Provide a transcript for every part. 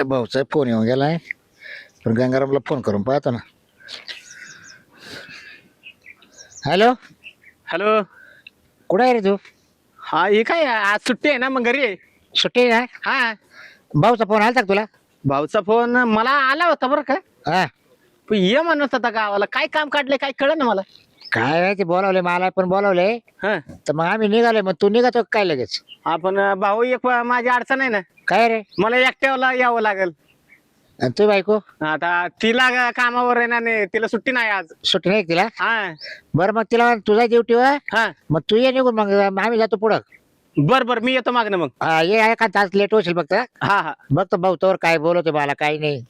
भाऊचा phone येऊन गेलाय, पण गंगारामला फोन करून पाहतो ना. Hello, hello. कुठे आहे रे तू? हा, हे काय आज सुट्टी आहे ना, मग घरी आहे. सुट्टी आहे का? हा, भाऊचा फोन आलता का तुला? भाऊचा फोन मला आला होता बरं का. हा, पण ये म्हणत होता गावाला, काय काम काढले काय कळ ना मला. काय माहिती, बोलावले मला पण बोलावले, हा, तर मग आम्ही निघाले. मग तू निघतो का काय लगेच? आपण भाऊ एक माझी अडचण आहे ना, काय रे? मला एकट्याला यावं लागेल. आणि तू बायको आता तिला कामावर आहे ना, तिला सुट्टी नाही आज. सुट्टी नाही का तिला? हा बरं, मग तिला तुझा ड्युटीवर, हा, मग तू ये निघून, मग आम्ही जातो पुढं. बर बर, मी येतो मागणं मग. हा, ये एका तास लेट होशील फक्त. हा हा, बघतो भाऊ तोवर काय बोलवतो मला, काही नाही.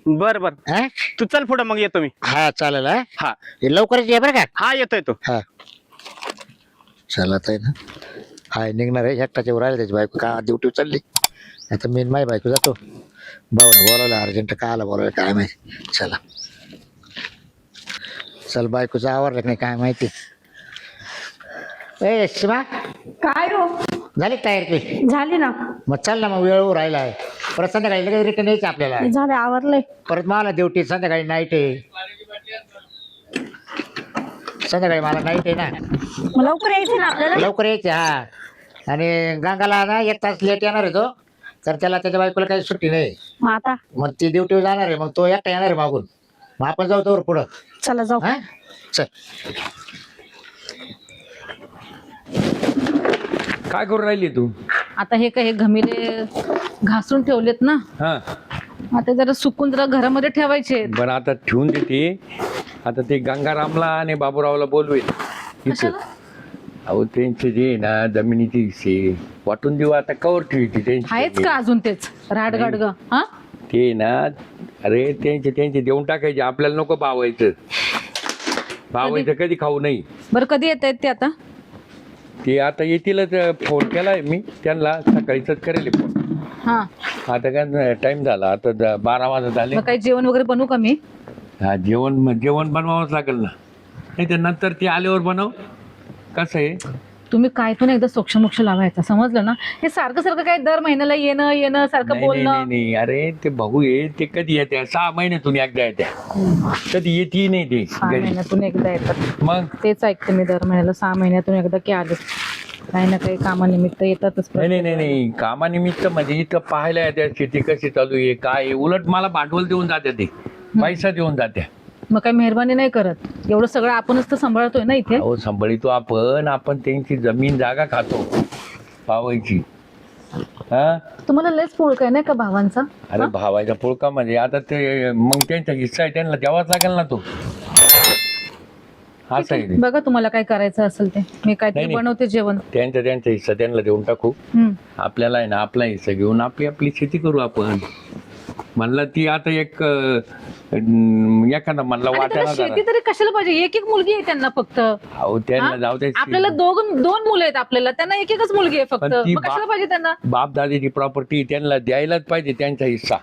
बर बर, हा, तू चल पुढं, मग येतो मी. हा चालेल. हा, हा हे लवकरच ये बरं का. हा, येतो येतो. हा, चला आता आहे ना. हाय, निघणार आहे एकटाच्या वर राहिलं, त्याची बायको का ड्युटी चालली. आता मी माझी बायको जातो. भाऊने बोलावलं अर्जंट, का आला बोलावलं काय माहिती. चला चल, बायकोचं आवरलं नाही काय माहिती. ए शिवा, काय हो? झाली का तयारी तुझी? झाली ना. मग चल ना, मग वेळ होऊ राहिला आहे. परत संध्याकाळी लगेच रिटर्न यायचं आपल्याला. झाले, आवरले. परत मला ड्युटी संध्याकाळी नाईट आहे. संध्याकाळी मला नाईट आहे ना, मग लवकर यायचं ना आपल्याला. लवकर यायचे. हा, आणि गंगाला ना एक तास लेट येणार आहे तो, तर त्याला त्याच्या बायकोला काही सुट्टी नाही. मग आता मग ती ड्युटीवर जाणार आहे, मग तो एकटा येणार आहे मागून. मग आपण जाऊ तोवर पुढं. चला जाऊ. हा, चल. काय करून राहिली तू? आता हे काय, हे घमिले घासून ठेवलेत ना, हा, आता जरा सुकून जरा घरामध्ये ठेवायचे. बरं आता ठेवून देते. आता ते गंगारामला आणि बाबूरावला बोलवेल इथं. अहो त्यांचे जे ना जमिनीचे हिस्से वाटून देऊ. आता कवर ठेवायची आहेच त्यांची का अजून तेच राडगाडग? हा, ते ना, अरे त्यांचे देऊन टाकायचे, आपल्याला नको भावायचं. भावायचं कधी खाऊ नाही. बरं कधी येत आहेत ते आता? ते आता येतीलच. फोन केलाय मी त्यांना, सकाळीच करेल फोन. हा, आता काय टाइम झाला, आता 12 वाजत आले. मग काही जेवण वगैरे बनवू का मी? हा, जेवण बनवावंच लागेल ना. नाही तर नंतर ते आल्यावर बनव. कसं आहे, तुम्ही काय पण एकदा सोक्षमोक्ष लावायचा, समजलं ना? हे सारखं सारखं काय दर महिन्याला येणं सारखं नाही नाही बोलणं. नाही, अरे ते भाऊ आहे ते कधी येत्या 6 महिन्यातून एकदा येत्या. कधी येते नाही ते 6 घरी. महिन्यातून एकदा येतात. मग तेच ऐकते मी, दर महिन्याला 6 महिन्यातून एकदा की आले, काही ना काही कामानिमित्त येतातच. नाही कामानिमित्त म्हणजे इथं पाहायला येत्या शेती कशी चालू आहे काय आहे. उलट मला भांडवल देऊन जाते, ते पैसा देऊन जात्या. मग काही मेहरबानी नाही करत? एवढं सगळं आपणच तर सांभाळतोय ना इथे. अहो सांभाळतो आपण त्यांची जमीन जागा खातो पावायची. हा, तुम्हाला लयच पोळका आहे नाही का भावांचा? अरे भावायचा पोळका म्हणजे आता ते मग त्यांचा हिस्सा आहे, त्यांना द्यावाच लागेल ना तो. असं आहे ते. बघा तुम्हाला काय करायचं असेल ते, मी काहीतरी नाही. बनवते जेवण. त्यांचा हिस्सा त्यांना देऊन टाकू. हम्म. आपल्याला आहे ना आपला हिस्सा घेऊन आपली शेती करू आपण. म्हणलं ती आता एखादा म्हणला आणि त्याला वाटाणा शेती तरी कशाला पाहिजे? एक एक मुलगी आहे त्यांना फक्त. अहो त्यांना हा? जाऊ द्या. आपल्याला दोन मुलं आहेत, आपल्याला त्यांना एक एकच मुलगी आहे फक्त. पण ती मग कशाला पाहिजे त्यांना? बाप दादीची प्रॉपर्टी त्यांना द्यायलाच पाहिजे त्यांचा हिस्सा.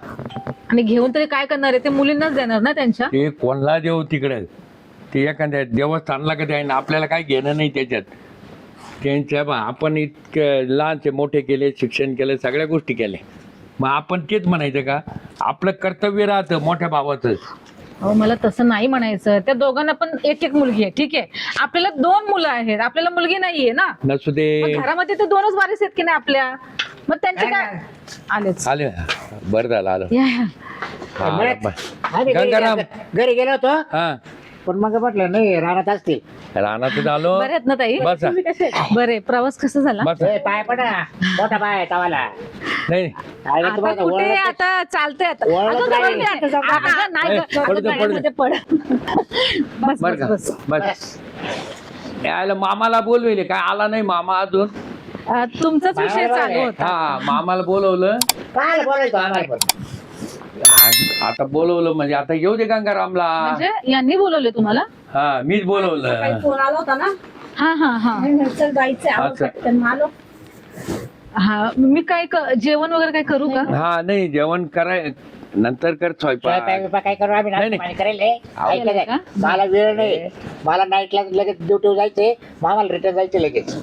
आणि घेऊन तरी काय करणार आहे? ते मुलींनाच देणार ना त्यांच्या. ते कोणला देऊ तिकडे, ते एखाद्या देवस्थानला कधी आहे ना, आपल्याला काही घेणं नाही त्याच्यात. त्यांच्या आपण इतके लहानचे मोठे केले, शिक्षण केलं, सगळ्या गोष्टी केल्या. मग आपण तेच म्हणायचं का? आपलं कर्तव्य राहतं मोठ्या भावाचं. अहो मला तसं नाही म्हणायचं. त्या दोघांना पण एक एक मुलगी आहे, ठीक आहे. आपल्याला 2 मुलं आहेत, आपल्याला मुलगी नाहीये ना. नसू दे. मग घरामध्ये तर 2च वारीस आहेत की नाही आपल्या. मग त्यांचे काय आलेच. आले, बरं झालं आलं. या, या. हा, आम्ही गंगाराम. घरी गेलो होतो, हा, पण मग म्हटलं नाही राहणार असतील. रानातच आलो. बरे आहेत ना ताई? बसा. बरे. प्रवास कसा झाला? बसा. ए, पाय पडा, मोठा पाय आहे तवाला. नाही आईला आता तुम्हाला कुठे ओळख- आता चालतंय आता. ओळख अगं, नाही. जवळ नाही. अगं, नाही ए, गं. पडू दे, अगं, पडू दे. गाडीमध्ये पड. बस बर बस का, बस. बस. यायला मामाला बोलवेले, काय आला नाही मामा अजून. तुमचाच विषय चालू होता. हा, मामाला बोलवलं. काय बोलायचं आम्हाला पण. आता बोलवलं म्हणजे आता येऊ दे गंगारामला. म्हणजे यांनी बोलवले तुम्हाला? हा, मीच बोलवलं. फोन आला होता ना, हा हा हा चल जायचं अच्छा. आलो. हा. मी काय जेवण वगैरे काय करू का? हा, नाही जेवण कराय नंतर कर स्वयंपाक. स्वयंपाक काय करू आम्ही? नाही, नाश्ता नाही. पाणी करेल हे. ऐकलं काय? का? मला वेळ नाही, मला नाईटला लगेच ड्युटीवर जायचे, मामाला रिटर्न जायचे लगेच.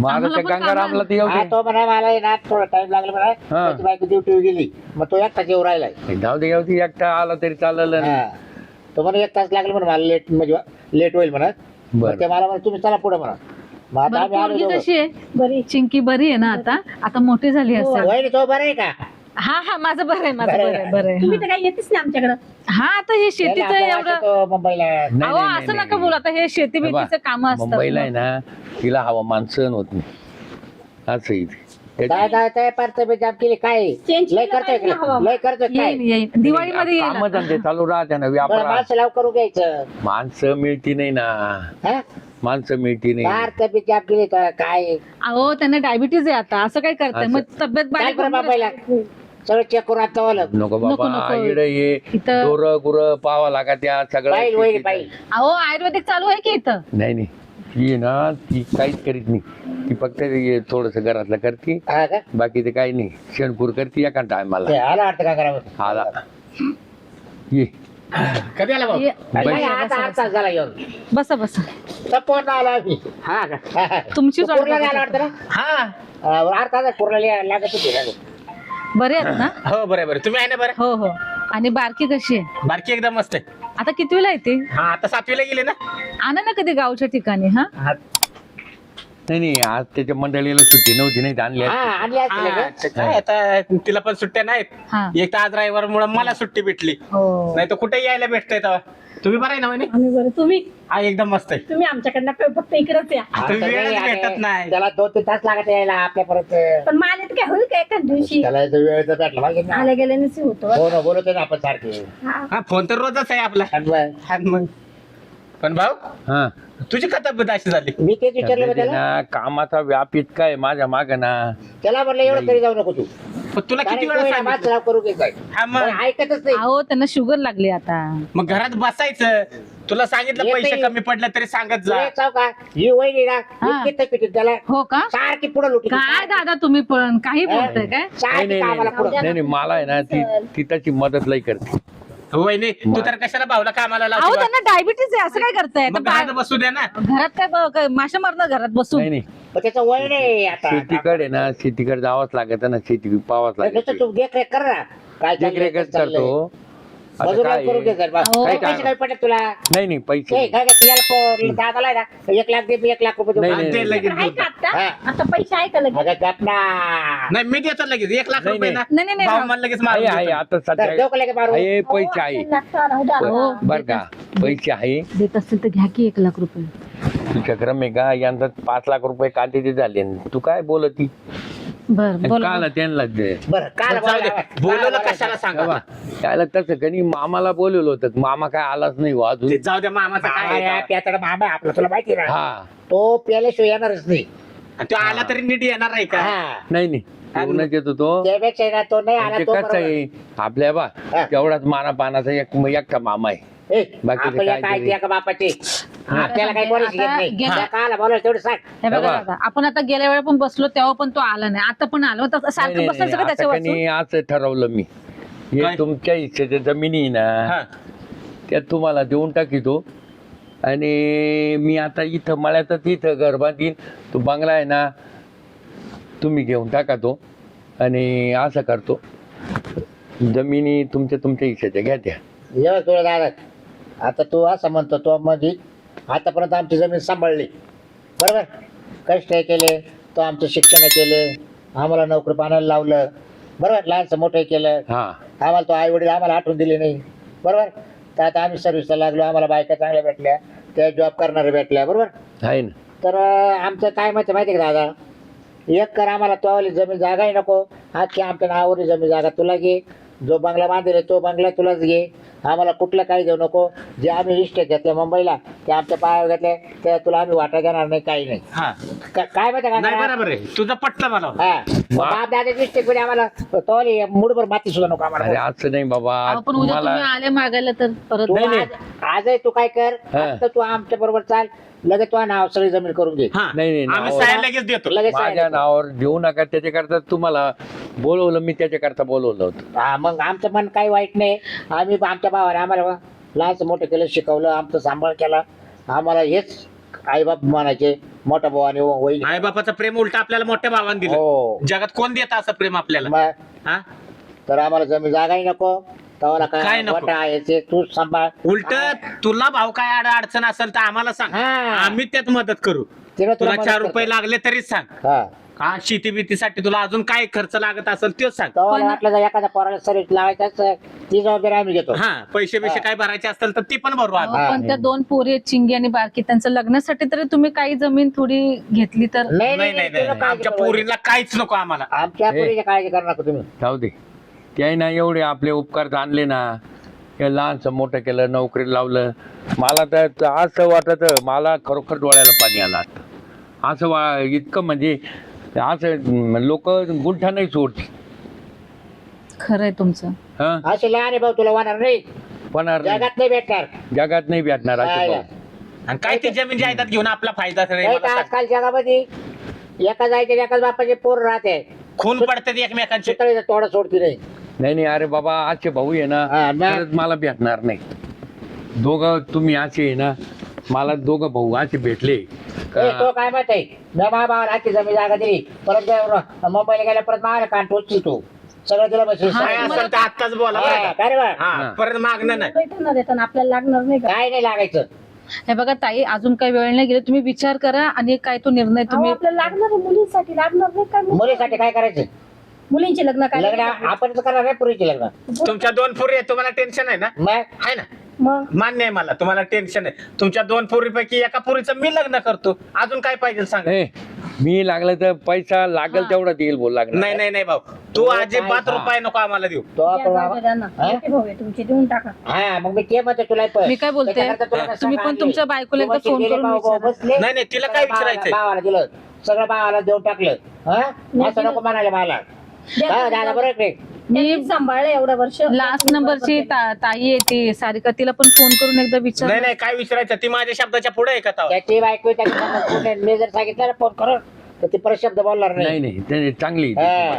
मग आता आम्हाला त्या पण गंगारामला ते येऊ हा, दे. तो म्हणा मला आहे ना थोडा टाइम लागला म्हणा त्याची बायको ड्युटीवर गेली मग तो एकटाच येऊ राहिलाय जाऊ दे येऊ दे, एकटा आला तरी चालेल. हा. तो म्हणा 1 तास लागला म्हणा मला लेट म्हणजे लेट होईल म्हणा बरं. मग ते मला म्हणा तुम्ही चला पुढे म्हणा मग आता बरं, आम्ही आलो पोरगी दोघं. कशी आहे? बरी चिंकी बरी आहे ना आता मोठी झाली असेल. वहिनी तो बरं आहे का हा माझं बरं आहे, माझं बरं आहे, बरं आहे. तुम्ही तर काही येतेच नाही आमच्याकडं. हा आता हे शेतीचं आपल्या एवढं वाटतं तो मुंबईला नाही, अहो नाही, असं नाही, नका बोलू आता हे शेती हे बा, बितीचं काम असतात. मुंबईला आहे ना तिला हवामान सहन होत नाही असं इथे. काय काय काय परत जाम केली काय Change लय केलं करतोय पाहिजे ना हवा. लय करतोय काय येईन येईन दिवाळीमध्ये येईल कामं आता. धंदे चालू राहते ना बरं व्यापार. माणसं लाव करू घ्यायचं माणसं मिळती नाही ना, हा माणसं मिळती नाही. फार तब्येत जाम केली तर काय अहो त्यांना डायबिटीज आहे आता, असं काय करताय असं. मग तब्येत काय बारीक बरं होणार बाबाईला आहे. सगळं चेक करून आता वाला नको नको, बाबा नको. इकडे ये इथं- डोर गुर पावा लागा त्या पाहिजे वहिनी सगळं. पाहिजे अहो आयुर्वेदिक चालू आहे की इथं. नाही नाही ती आहे ना ती काहीच करीत नाही. ती फक्त थोडस घरातलं करते, हा का बाकी ते काही नाही. शेणपूर करते एका टायमाला. ते आला वाटतं का करावं आला ये कधी आला भाऊ? ये- नाही, या, आता बसा, 8 तास झाला येऊन बसा बसा. सपोर्ट आला आम्ही हा का? तुमची तू कुर्ला आला वाटतं ना हा 8 तास कुर्ला लागत होती ना बरे आहेत ना? हो बरं बरं. तुम्ही आहे ना बरं? हो हो. आणि बारकी कशी आहे? बारकी एकदम मस्त आहे. आता कितवीला येते? हा आता 7वीला गेले ना. आणा ना कधी गावच्या ठिकाणी. हा नाही नाही आज त्याच्या मंडळीला सुट्टी नव्हती, नाही तर आणली हा असती. आणली असती हा, लगेच. ते काय आता तिला पण सुट्ट्या नाहीत. हा एक तर आज रविवार मुळे मला सुट्टी भेटली, हो. नाही तर कुठे यायला भेटतंय तेव्हा. तुम्ही बरं आहे ना वहिनी? आम्ही बरं तुम्ही हा एकदम मस्त आहे. तुम्ही आमच्याकडनं फक्त इकडेच या. आता आता वेळच नाही, भेटत नाही. त्याला 2-3 तास लागत यायला आपल्या परत पण मालेत काय होईल काय एखाद दिवशी त्याला इथं वेळ तर भेटला पाहिजे ना. आले गेले नसे होतो. हो ना बोलतोय ना आपण सारखे हा. हा फोन तर रोजच आहे आपला. आणि मग हा, मग पण भाऊ हा तुझी का तब्येत अशी झाली? मी तेच विचारलं बा त्याला ना कामाचा व्याप इतका आहे माझ्या माग ना. त्याला म्हटलं एवढं तरी जाऊ नको तू पण तुला कारण किती तो वेळा आहे ना, सांगितलं? माझं नाव करू घे काय हा मग ऐकतच नाही अहो त्यांना शुगर लागली आता. मग घरात बसायचं. तुला सांगितलं येत पैसे नाही. कमी पडले तरी सांगत जा. तुला एक सांगू का ही वहिनी ना हा. इतकी तब्येत त्याला हो का? सारखी पुढे लुटी काय दादा तुम्ही पण काही बोलताय काय? नाही सारखी नाही कामाला पुढं नाही नाही, मला आहे ना ती त्याची मदत लई करते. वहिनी तू तर कशाला भाऊला कामाला अहो लावते? त्यांना डायबिटीज आहे, असं काय करताय? मग आता घरात बसू द्या ना. घरात काय काय माशा मारणं घरात बसून? नाही नाही पण त्याचं वय नाही आता शेतीकडे ना शेतीकडे जावंच लागत ना, शेती पावाच नुसतं लागत. तू देखरेख कर ना काय चाललंय, देखरेखच कसं चाललंय. करतो. आता मजुरी काय करून घे जर बस. अहो. काही पैसे काही पडले तुला नाही नाही पैसे ए, काय काय याला दादाला आहे ना 1 लाख दे मी 1 लाख रुपये देऊ. नाही, आणि ते लगेच आहे देतो. का आता? हा. आता पैसे आहे का लगेच? अगं गप ना. नाही मी देतो लगेच 1 लाख नाही, रुपये ना. नाही, नाही, भाऊ नाही. मला लगेच आहे मारून आहे देतो. आता तर सध्या देऊ का लगेच मारून? आहे पैसे आहे. राहू द्या. हो. बर का पैसे आहे देत असतील तर घ्या की 1 लाख रुपये. तुझ्या क्रम आहे का यंदा 5 लाख रुपये कांदे झाले तू काय बोलती बर बोला. काला त्यांना दे. बरं काल जाऊ दे. बोलवलं कशाला सांगा बाबा, त्याला तसं कधी मामाला बोलवलं होतं मामा काय आलाच नाही हो अजून. ते जाऊ द्या मामाचं काय आहे. प्यातडा मामा आहे आपला तुला माहिती ना हा तो प्याल्याशिवाय येणारच नाही आणि तो आला तरी नीट येणार आहे का? हा. नाही नाही येऊनच येतो तो. त्यापेक्षा आहे ना तो नाही आला ते तो कसं बरोबर. आहे आपल्या बा हा. तेवढाच माना पानाचा एकटा मामा आहे. ए, बाकीचं आपल्या काय काय तरी. ते का बापाचे आपल्याला काही बोलायची घेत नाही गेल्या- त्या काला बोलायचं तेवढं सांग हे बघा बाबा. दादा, आपण आता गेल्या वेळेला पण बसलो तेव्हा पण तो आला नाही, आता पण आलो तर नाही, सारखं नाही, बसायचं का नाही, आता त्याच्यावर? कनी असं ठरवलं मी काय? हे तुमच्या हिश्श्याच्या जमिनी आहे ना हा. त्यात तुम्हाला देऊन टाकीतो आणि मी आता इथं मळ्यातच इथं घर बांधीन. तो बंगला आहे ना तुम्ही घेऊन टाका तो आणि असं करतो जमिनी तुमच्या हिश्श्याच्या घ्या त्या. एवढं तुला दादा आता तू असं म्हणतो तो म्हणजे आतापर्यंत आमची जमीन सांभाळली बरोबर कष्ट केले तो आमचं शिक्षण केले आम्हाला नोकरी पाण्याला लावलं बरोबर लहानचं मोठं केलं हा आम्हाला तो आई वडील आम्हाला आठवण दिली नाही बरोबर तर आता आम्ही सर्व्हिसला लागलो आम्हाला बायका चांगल्या भेटल्या त्या जॉब करणाऱ्या भेटल्या बरोबर आहे ना. तर आमचं काय माहिती आहे का दादा एक कर आम्हाला तो वाली जमीन जागाही नको आजची आमच्या नावावरची जमीन जागा तुला घे जो बंगला बांधेल तो बंगला तुलाच घे आम्हाला कुठलं काही देऊ नको जे आम्ही इस्टेट घेतले मुंबईला ते आमच्या पायावर घेतले ते तुला आम्ही वाटा घेणार नाही काही नाही हा. काय माहिती नाही का बरोबर आहे तुझं पटलं मला. हा बाप दादा इस्टेट मध्ये आम्हाला तो वाली मुठभर माती सुद्धा नको अरे आम्हाला असं नाही बाबा अहो, पण उद्या तुम्ही तुम्हाला आले मागायला तर परत तू नाही, नाही. आजही तू काय कर हा. आता तू आमच्या बरोबर चाल लगेच तुझ्या नाव सगळी जमीन करून घे हा. नाही, नाही, आम्ही नाव- साहेब लगेच देतो. लगेच माझ्या सांगितलं. नावावर देऊ नका त्याच्याकरता तुम्हाला बोलवलं मी त्याच्याकरता बोलवलं होतं. हा मग आमचं मन काही वाईट नाही आम्ही आमच्या भावाने आम्हाला लहानचं मोठं केलं शिकवलं आमचं सांभाळ केला आम्हाला हेच आईबाप म्हणायचे मोठा भाऊ आणि वहिनी. आई बापाचं प्रेम उलट आपल्याला मोठ्या भावाने दिलं. हो जगात कोण देत असं प्रेम आपल्याला? मग हा तर आम्हाला जमीन जागाही नको तवाला काय काय नको? मोठा आहे ते तू सांभाळ. उलट तुला भाव काय अडचण असेल तर आम्हाला सांग, हा. आम्ही त्यात मदत करू. तिला तुला मदत 4 करतो. रुपये लागले तरीच सांग. हा हा शेती बितीसाठी तुला अजून काय खर्च लागत असेल तेच सांग. तवाला वाटलं तर एखाद्या पोराला सर्विस लावायचं असं, ती जबाबदारी आम्ही घेतो. हा पैसे बिशे हा. काय भरायचे असतील तर ती पण भरू अहो, आम्ही. पण त्या 2 पोरी आहेत, चिंगी आणि बारकी, त्यांचं लग्नासाठी तरी तुम्ही काही जमीन थोडी घेतली तर. नाही नाही नाही तुला नाही, काळजी आमच्या करू. पोरीला काहीच नको आम्हाला. आमच्या पोरीची काळजी करू नका तुम्ही. जाऊ दे. ते ना एवढे आपले उपकार आणले ना, हे लहानचं मोठं केलं, नोकरी लावलं. मला तर असं वाटत, मला खरोखर डोळ्याला पाणी आलं आता. असं इतकं म्हणजे असं लोक गुंठा नाही सोडते. खरंय तुमचं. हं? असे लहान भाऊ तुला होणार नाही, होणार नाही. जगात नाही भेटणार. जगात नाही भेटणार असे काय भाऊ. आणि काय ती जमीन जायदाद घेऊन आपला फायदा रे? नाही मला तर सांग. आजकाल जगामध्ये एका जायचे एकाच बापाचे पोर राहते, खून पडतात एकमेकांचे. चितळीचं तोडा सोडती नाही. नाही अरे बाबा, आजचे भाऊ आहे ना, हा, मग? खरंच मला भेटणार नाही. दोघं तुम्ही असे आहे ना, मला दोघं भाऊ असे भेटले का- ए, तो काय मत आहे? मी भावाला आजची जमीन जागा दिली, परत मुंबईला गेल्या परत मागे कान टोचली तू सगळं तुला बसेल. हा, काय असेल तर आत्ताच बोला बरं का? काय रे बा? हा परत मागणं नाही. भेटणार देताना आपल्याला लागणार नाही का? काय नाही लागायचं. हे बघा ताई, अजून काही वेळ नाही गेले, तुम्ही विचार करा आणि काय तो निर्णय अहो, तुम्ही. आपल्याला लागणार आहे, मुलींसाठी लागणार नाही का? मुलीसाठी काय करायचं? मुलींचे लग्न काय लग्न आपण करणार नाही, पुरीचे लग्न. तुमच्या 2 पोरी आहे, तुम्हाला टेन्शन आहे ना? मग आहे ना? मग मान्य आहे मला, तुम्हाला टेन्शन आहे. तुमच्या 2 पोरीपैकी एका पोरीचं मी लग्न करतो. अजून काय पाहिजे सांग. ए, मी लागलं तर पैसा लागेल तेवढा देईल बोल लागणार. नाही नाही नाही भाऊ, तू हो, अजिबात काय? रुपये नको आम्हाला देऊ. तो या आपण जाऊ द्या ना. हा? मोठे भाऊ आहे तुमचे, देऊन टाका. हा मग मी ते म्हणतो तुला पण. मी काय बोलते, त्याच्याकरता तुला कसं तुम्ही पण सांगितलं? तुमच्या बायकोला एकदा तू फोन गेले करून भाऊ विचारा. बसले. नाही नाही, तिला काय विचारायचंय? भावाला दिलं सगळं, भावाला देऊन टाकलं. हा असं नको म्हणाले मला. द्या हा, तुम्ही दादा बरोबर आहे. त्यांनी सांभाळलं एवढं वर्ष. लास्ट नंबरची ताई आहे ती सारिका, तिला पण फोन करून एकदा विचार. नाही नाही, काय विचारायचं? ती माझ्या शब्दाच्या पुढे आहे का तावं? त्याची बायको त्याच्या मी जर सांगितलं ना फोन करून तर ती परत शब्द बोलणार नाही नाही. नाही, ते चांगली हा.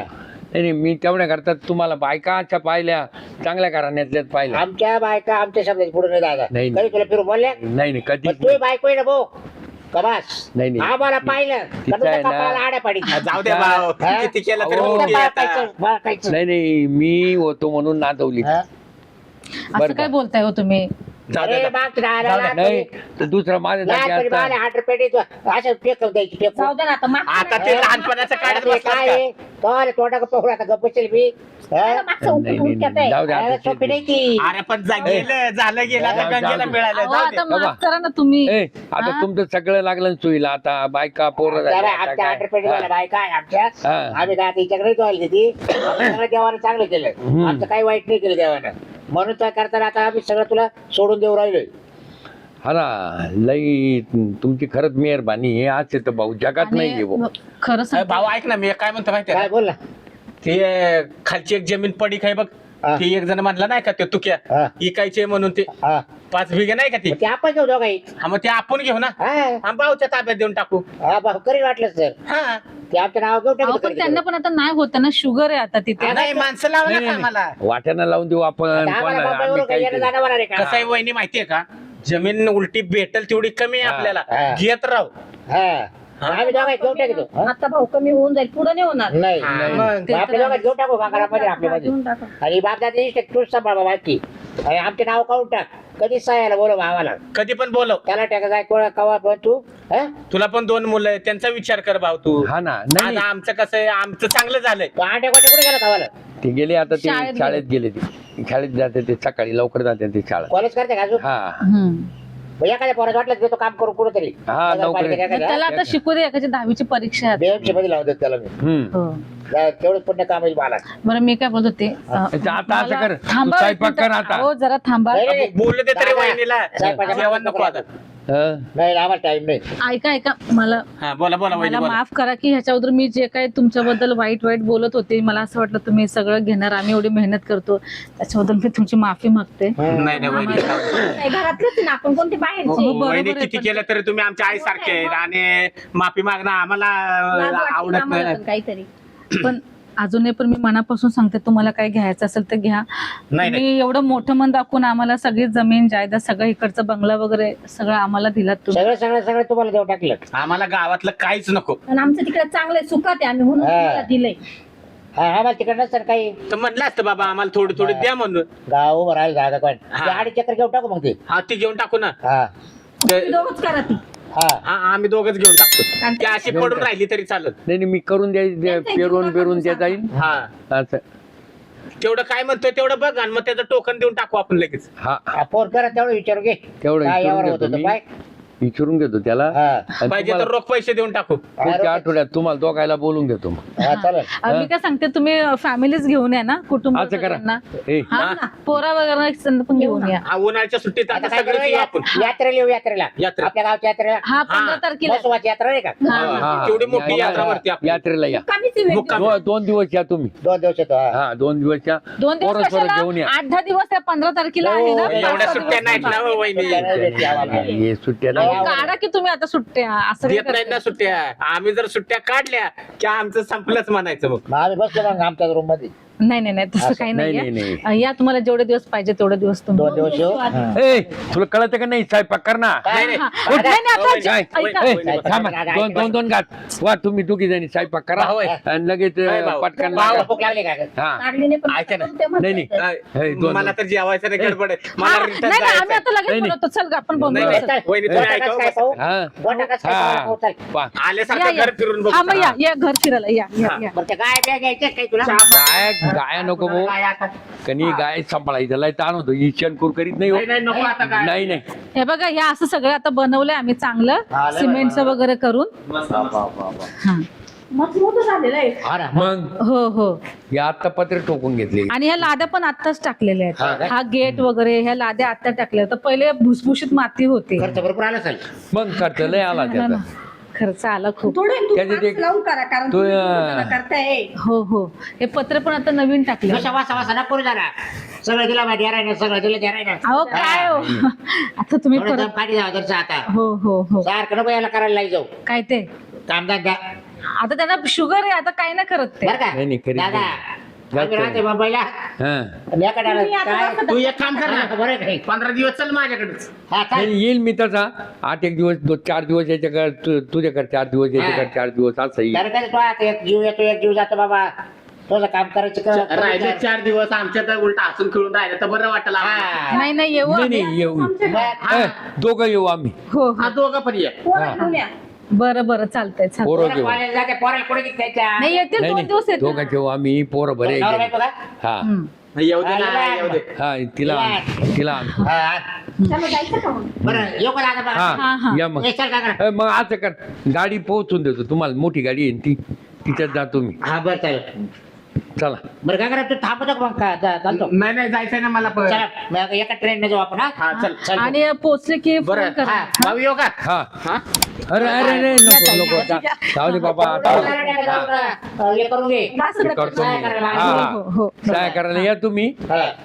नाही मी तेवढ्या करतात तुम्हाला बायकाच्या पाहिल्या, चांगल्या घराण्यातल्याच पाहिल्या. आमच्या बायका आमच्या शब्दाच्या पुढे नाही दादा. नाही. कधी तुला फिरून बोलल्या? नाही कधी पण तू बायको आहे ना भाऊ, कबास. नाही, नाही. आम्हाला पाहिलं का तिचं तुमच्या आहे ना. कपाळाला आड्या पाडी. जाऊ दे भाऊ, हा? किती केलं तरी अहो. मुलगी आहे आता. नाही मी होतो म्हणून नाचवली. असं बरं काय का? बोलताय हो तुम्ही? जाऊ दे, अरे जाऊ दे. मागच्या राहायला जाऊ दे. नाही तर दुसरा माझ्या जागी लहानपणी असता. मला 8 रुपये देतो. असं फेकून द्यायची फेकून. जाऊ द्या ना आता, मागचं आता नाही. ते लहानपणाचं काढत अरे बसलात काय का? आहे? तो आले तोंडा का पोहळा का गप्प बसेल मी. हा? आता मागचं नाही, उलटून नाही, उलट्यात आहे. जाऊ दे अरे आता सोपी ते- नाही ती. अरे पण गेलं झालं गेलं, आता जाऊ दे. गंगेला मिळालं. अहो, जाऊ आता दे. माफ करा ना तुम्ही. ए, आता हा? तुमचं सगळं लागलं ना चुईला. आता बायका पोरं झाली, जरा आता आमच्या काय? 8 रुपये देवाला बायका आहे आमच्या. हा. आम्ही काय तिच्याकडे धुवायला देते. आपण सगळं देवानं चांगलं केलं. हम्म. आमचं काही वाईट नाही केलं देवानं. म्हणून त्या करताना आता आम्ही सगळं तुला सोडून देऊ राहिलोय. हा ना, लई तुमची खरंच मेहरबानी. हे आज तर भाऊ जगात नाही आणि भाऊ. खरं अरे सांग, भाऊ ऐक ना, मी काय म्हणतो माहितीये काय का? बोल ना. ते खालची एक जमीन पडीक आहे बघ. हा. ती एक जण म्हणला नाही का, ते तुक्या हा. इकायचे म्हणून ते हा 5 बिघे नाही का ती. मग ते आपण घेऊ दोघाही. हा मग ते आपण घेऊ ना. हा हा, भाऊच्या ताब्यात देऊन टाकू. हा भाऊ करी वाटलं सर. हा ते आमचं नाव घेऊन अहो, टाकू पण त्यांना पण आता नाही होत ना, शुगर आहे आता तिथे. नाही माणसं लावा नाही, ना नाही, कामाला. वाट्यानं लावून देऊ आपण. आम्हाला कोणाला? मुंबईवरून आम्ही काही काय येणं केलं? जाणं होणार आहे का? कसं आहे वहिनी माहितीये का, जमीन उलटी भेटल तेवढी कमी आहे हा. आपल्याला. हा. घेत राहू. हा आम्ही दोघाही घेऊन टाकतो. हा? आता भाऊ कमी होऊन जाईल, पुढे नाही होणार. नाही हा, नाही. मग ते आपल्या तर दोघात घेऊन टाकू काकारामध्ये आपल्यामध्ये. घेऊन टाका. आणि बापदाची इष्ट तूच सांभाळ बाबा की. आणि आमचे नाव काढून टाक. कधी सायाला बोलव भावाला. कधी पण बोलव. त्याला टाका जाय कोणा कवा पण तू. हा? तुला पण 2 मुलं आहे, त्यांचा विचार कर भाऊ तू. हा ना. नाही आता आमचं कसं आहे, आमचं चांगलं झालंय. तो आंड्या गोट्या कुठे गेला भावाला? ते गेले आता, ते शाळेत शाळेत गेले. ते शाळेत जाते, ते सकाळी लवकर जाते ते शाळा. कॉलेज करते का अजून? हा हम्म. मग एखाद्या पोरात वाटलं तर तो काम करू कुठं तरी. हा, नोकरी. त्याला आता शिकू दे, एकाची 10वीची परीक्षा आहे. BMC मध्ये लावून देत त्याला मी. हम्म. हो. तेवढंच पुण्य काम आहे मला. बरं मी काय बोलत होते, अच्छा, आता असं मला- कर. तू थांबा एक स्वयंपाक कर मिनिट. आता. हो जरा थांबा. नाही, नाही. बोलू दे तरी दादा, वहिनीला. स्वयंपाकाच्या जेवण नको आता. हं? नाही आम्हाला टाइम नाही. ऐका मला हा बोला बोला वहिनी मला बोला. माफ करा की ह्याच्या अगोदर मी जे काही तुमच्याबद्दल वाईट बोलत होते, मला असं वाटलं तुम्ही सगळं घेणार, आम्ही एवढी मेहनत करतो, त्याच्याबद्दल मी तुमची माफी मागते. नाही नाही वहिनी. नाही, घरातलंच ना आपण, कोणते बाहेरचे. बरोबर वहिनी आहे, किती पण- केलं तरी तुम्ही आमच्या आई सारखे आहेत आणि माफी मागणं आम्हाला लाज वाटते आवडत आम्हाला नाही. पण काहीतरी. पण अजूनही पण मी मनापासून सांगते, तुम्हाला काय घ्यायचं असेल तर घ्या. नाही. तुम्ही एवढं मोठं मन दाखवून आम्हाला सगळी जमीन जायदाद सगळं इकडचं बंगला वगैरे सगळं आम्हाला दिलात तुम्ही. सगळं सगळं सगळं तुम्हाला देऊ टाकलं. आम्हाला गावातलं काहीच नको. आणि आमचं तिकडे चांगलं आहे, सुखात आहे आम्ही म्हणून हा. तुम्हाला दिलंय. हा आम्हाला तिकडे नसतं काही तर म्हणलं असतं बाबा आम्हाला थोडी थोडी द्या म्हणून. गाव उभं राहिलं जागा पण हा. गाडी चक्कर घेऊन टाकू मग ते. हा ती घेऊन टाकू ना. हा ते- तुम्ही दोघंच करा ती. हा हा आम्ही दोघच घेऊन टाकतो. आणि ती अशी घेऊन पडून टाक. राहिली तरी चालत. नाही नाही, मी करून द्या पेरून त्या जाईल हा असं. तेवढं काय म्हणतोय तेवढं बघ आणि मग त्याचं टोकन देऊन टाकू आपण लगेच. हा हा, फोन करा तेवढं विचारू घे तेवढं काय यावर विचारून होतं घेतो ते मी. पाय. विचारून घेतो त्याला. हा आणि पाहिजे तर तुम्हाला रोख पैसे देऊन टाकू. पुढच्या आठवड्यात तुम्हाला दोघायला बोलून घेतो मग. हा चालेल. मी काय सांगते, तुम्ही फॅमिलीच घेऊन या ना, कुटुंब असं करा. सगळ्यांना. ए हा ना, पोरा वगैरे पण घेऊन या. हा, उन्हाळ्याच्या सुट्टीत आता आता काय सगळेच येऊ आपण. करू? यात्रेला येऊ यात्रेला यात्रा. आपल्या गावच्या यात्रेला. हा 15 तारखेला. बसवाची यात्रा नाही का? हा. हा, केवढी मोठी यात्रा भरती आपली. यात्रेला या. मुक्कामीच आहे मुक्कामी. वेगळी. 2 दिवस या तुम्ही. 2 दिवस येतो. हा. हा 2 दिवस या. 2 दिवस पोरं सोरं घेऊन या. 8-10 दिवस त्या 15 तारखेला आहे ना. हो, 5-6 एवढ्या सुट्ट्या दिवस नाहीत ना हो, वहिनी. सुट्ट्या नाही भेटल्या आम्हाला. हे सुट्ट्या नाही. अहो, काढा की तुम्ही आता सुट्ट्या, असं काय देत नाहीत ना करताय? सुट्ट्या. आम्ही जर सुट्ट्या काढल्या की आमचं संपलंच म्हणायचं मग. मग आम्ही बसलो मग आमच्या रूम मध्ये नाही तसं काही नाही, नाहीये. नाही, या तुम्हाला जेवढे दिवस पाहिजे तेवढे दिवस तुम्ही. 2 दिवस येऊ. हा. ए तुला कळत का नाही साहेब कर ना. नाही, नाही. हा. नाही, नाही, आता काय? ऐका. ए, थांबा. दोन घात वा तुम्ही दोघी जणी स्वयंपाक करा भाऊ आहे. आणि लगेच काय भाऊ? पटकन भाऊ. लागा. भूक लागली का? हा लागली नाही पण ऐका ना. ते म्हणतात. नाही, नाही. काय? हे, दोन- मला तर जेवायचं नाही गडबड आहे. हा, मला नाही रिटर्न नाही, आम्ही जायचं. आता लगेच नाही, नाही. बोलवतो. चल ग, आपण नाही, बोलवतो. नाही. चल. वहिनी तुम्ही गोटा ऐका कसं काय पाहू? हा गोटा कसं काय हा पाहू? चाल. पा. या, आल्यासारखं या. घर फिरून बघू. हा मग या घर फिरायला या. बरं ते गाय बिया घ्यायच्या काही तुला? गाय नको भाऊ. गाय आता. कनी गाय सांभाळायचं लय ताण होतो. इच्छन करीत नाही हो. नाही, नाही, नको आता काय. नाही नाही हे बघा, या असं सगळं आता बनवलंय आम्ही चांगलं हा, लय सिमेंटचं वगैरे करून. हा. मस्त मोठं झालेलं आहे. हा ना. मग हो हो. या आता पत्रे ठोकून घेतले. आणि ह्या लाद्या पण आत्ताच टाकलेल्या हा आहेत. काय? हा गेट वगैरे ह्या लाद्या आत्ता टाकल्या तर पहिले भुसभुशीत माती होती. खर्च भरपूर आला असेल. मग खर्च लय आला त्याचा. खर्च आला खूप. थोडे त्याच्यात तुम्ही एक- लावून करा कारण तो, तुम्ही पूर्ण करताय. हो हो. हे पत्र पण आता नवीन टाकले. कशा वासा नको झाला. सगळं दिला माहिती आहे, सगळं दिलं द्या नाही. अहो काय हो. आता तुम्ही परत. पाणी जावं तर आता हो हो हो. सारखं नको याला करायला लाई जाऊ. काय ते कामदार द्या आता त्यांना शुगर आहे, आता काय नाही करत ते. बरं का? नाही, खरी दादा नाही. आम्ही राहते मुंबईला. हा आणि एका डाला तुम्ही आता काय? कसं तू एक काम कर हा, ना. बरं आहे का नाही? 15 दिवस चल माझ्याकडेच. हा, चाल. नाही, येईल मी तसा 8 दिवस 4 दिवस याच्याकडे तुझ्याकडे 4 दिवस याच्याकडे 4 दिवस असं येईल. तर काय तो आता एक जीव येतो एक जीव जातो बाबा. तुझं काम करायचं कर. राहिले 4 दिवस आमच्या तर उलट हसून खेळून राहिलं तर बरं वाटलं आम्हाला. हा. नाही नाही येऊ नाही आम्ही. नाही येऊ. बरं. ए, दोघं येऊ आम्ही. हो हा हो. दोघं पण ये. पोरं घेऊन या. बरं बरं चालतंय चालतंय. पोरं पोरं घेऊ. कॉलेज जाते पोराला कुठे द्यायच्या? नाही येतील नाही 2 दिवस नाही येतील. दोघं घेऊ आम्ही. पोरं बरे नवरा आहे. बायको का? हा येऊ दे ना येऊ दे. हा तिला आणतो. हा, हा. त्याला जायचं का मग? बरं येऊ का दादा बरं? हा, हा हा. या मग. येशाल का करा? मग असं कर गाडी पोहोचून देतो तुम्हाला. मोठी गाडी आहे ती तिच्यात जातो मी. हा बरं चालेल. चला बरं काय करा तू थांबतो का मग का चालतो? नाही नाही जायचंय ना मला पण. चला मग एका ट्रेनने जाऊ आपण. हा चल चल. आणि पोचले की फोन बरं करा. हा. भाऊ येऊ का? हा हा अरे अरे अरे नको नको जाऊ दे बाबा आता. हे करून घे. असं नका. करतो मी. काय करायला? हा हो, हो, हो. काय करायला या तुम्ही. हा.